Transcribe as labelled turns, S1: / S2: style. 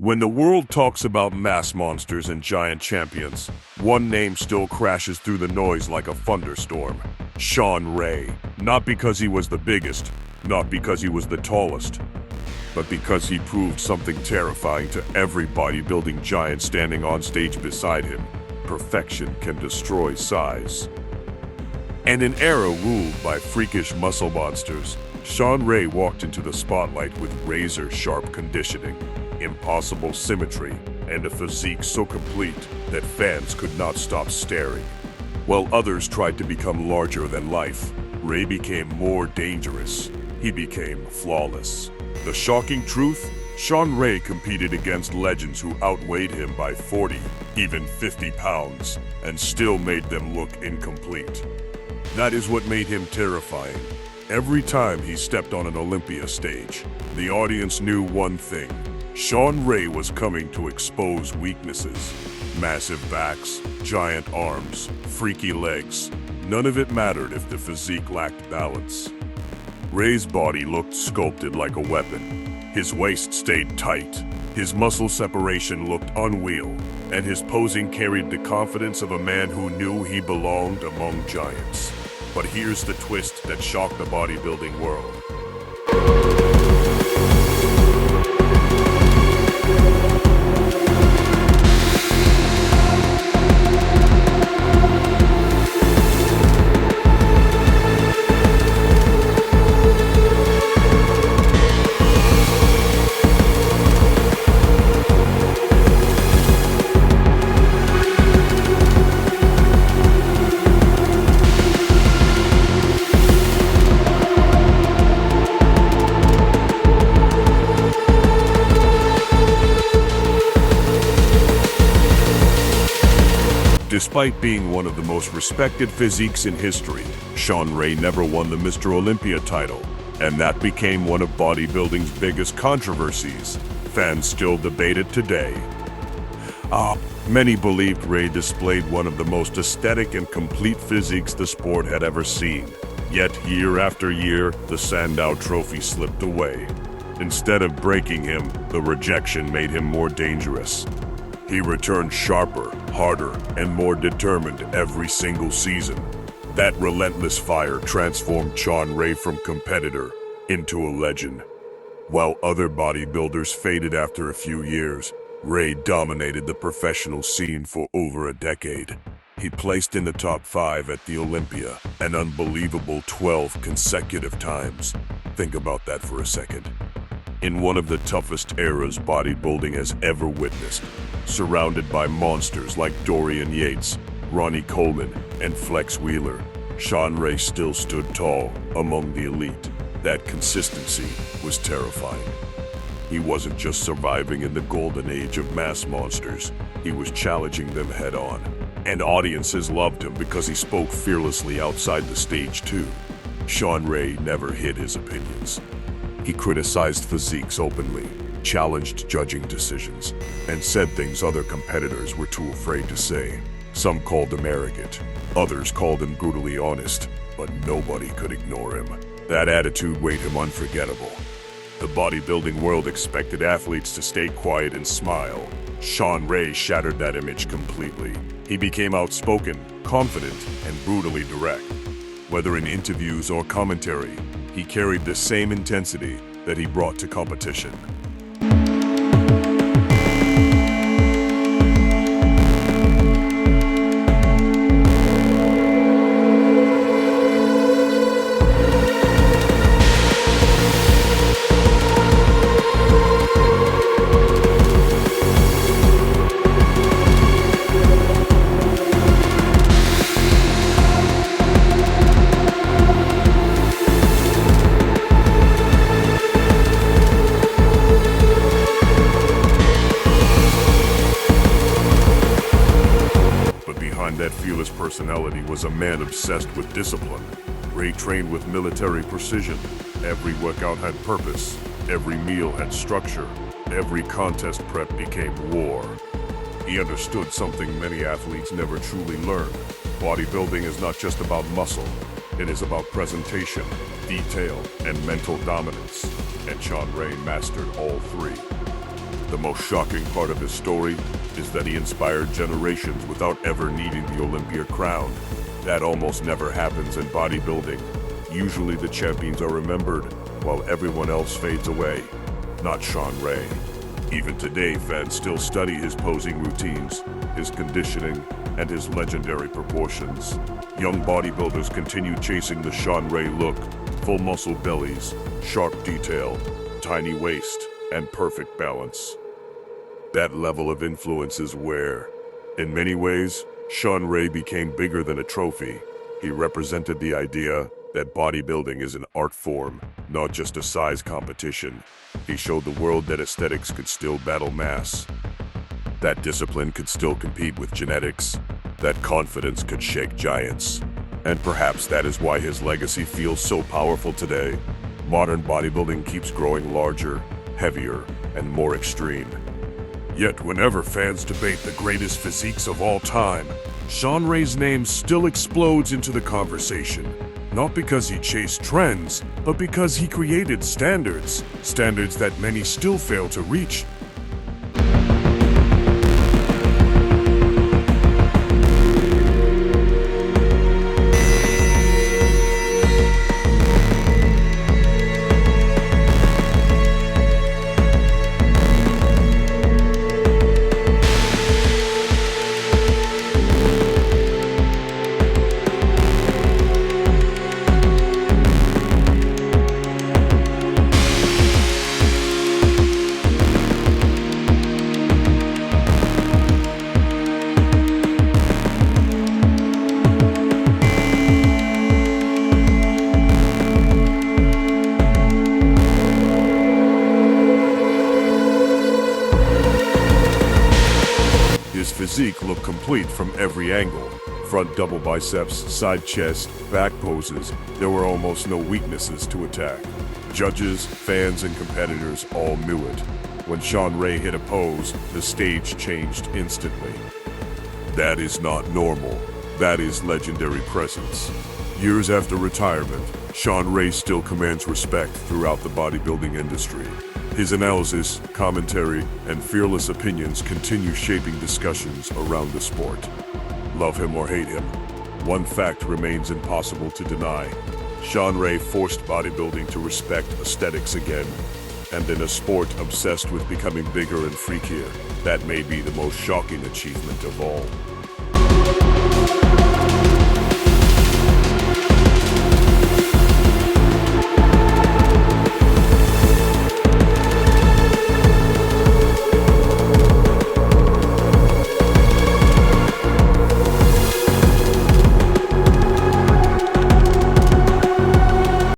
S1: When the world talks about mass monsters and giant champions, one name still crashes through the noise like a thunderstorm. Shawn Ray. Not because he was the biggest, not because he was the tallest, but because he proved something terrifying to every bodybuilding giant standing on stage beside him. Perfection can destroy size. In an era ruled by freakish muscle monsters, Shawn Ray walked into the spotlight with razor-sharp conditioning, impossible symmetry, and a physique so complete that fans could not stop staring. While others tried to become larger than life, Ray became more dangerous. He became flawless. The shocking truth? Shawn Ray competed against legends who outweighed him by 40, even 50 pounds, and still made them look incomplete. That is what made him terrifying. Every time he stepped on an Olympia stage, the audience knew one thing. Shawn Ray was coming to expose weaknesses. Massive backs, giant arms, freaky legs. None of it mattered if the physique lacked balance. Ray's body looked sculpted like a weapon. His waist stayed tight. His muscle separation looked unreal, and his posing carried the confidence of a man who knew he belonged among giants. But here's the twist that shocked the bodybuilding world. Despite being one of the most respected physiques in history, Shawn Ray never won the Mr. Olympia title, and that became one of bodybuilding's biggest controversies. Fans still debate it today. Many believed Ray displayed one of the most aesthetic and complete physiques the sport had ever seen. Yet year after year, the Sandow Trophy slipped away. Instead of breaking him, the rejection made him more dangerous. He returned sharper, harder, and more determined every single season. That relentless fire transformed Shawn Ray from competitor into a legend. While other bodybuilders faded after a few years, Ray dominated the professional scene for over a decade. He placed in the top 5 at the Olympia, an unbelievable 12 consecutive times. Think about that for a second. In one of the toughest eras bodybuilding has ever witnessed, surrounded by monsters like Dorian Yates, Ronnie Coleman, and Flex Wheeler, Shawn Ray still stood tall among the elite. That consistency was terrifying. He wasn't just surviving in the golden age of mass monsters, he was challenging them head-on. And audiences loved him because he spoke fearlessly outside the stage too. Shawn Ray never hid his opinions. He criticized physiques openly, challenged judging decisions, and said things other competitors were too afraid to say. Some called him arrogant, others called him brutally honest, but nobody could ignore him. That attitude made him unforgettable. The bodybuilding world expected athletes to stay quiet and smile. Shawn Ray shattered that image completely. He became outspoken, confident, and brutally direct. Whether in interviews or commentary, he carried the same intensity that he brought to competition. That fearless personality was a man obsessed with discipline. Ray trained with military precision. Every workout had purpose. Every meal had structure. Every contest prep became war. He understood something many athletes never truly learn. Bodybuilding is not just about muscle. It is about presentation, detail, and mental dominance. And Shawn Ray mastered all three. The most shocking part of his story is that he inspired generations without ever needing the Olympia crown. That almost never happens in bodybuilding. Usually the champions are remembered, while everyone else fades away. Not Shawn Ray. Even today, fans still study his posing routines, his conditioning, and his legendary proportions. Young bodybuilders continue chasing the Shawn Ray look: full muscle bellies, sharp detail, tiny waist, and perfect balance. That level of influence is where, in many ways, Shawn Ray became bigger than a trophy. He represented the idea that bodybuilding is an art form, not just a size competition. He showed the world that aesthetics could still battle mass, that discipline could still compete with genetics, that confidence could shake giants. And perhaps that is why his legacy feels so powerful today. Modern bodybuilding keeps growing larger, heavier, and more extreme. Yet whenever fans debate the greatest physiques of all time, Shawn Ray's name still explodes into the conversation. Not because he chased trends, but because he created standards that many still fail to reach. His physique looked complete from every angle. Front double biceps, side chest, back poses. There were almost no weaknesses to attack. Judges, fans, and competitors all knew it. When Shawn Ray hit a pose, the stage changed instantly. That is not normal. That is legendary presence. Years after retirement, Shawn Ray still commands respect throughout the bodybuilding industry. His analysis, commentary, and fearless opinions continue shaping discussions around the sport. Love him or hate him, one fact remains impossible to deny. Shawn Ray forced bodybuilding to respect aesthetics again. And in a sport obsessed with becoming bigger and freakier, that may be the most shocking achievement of all.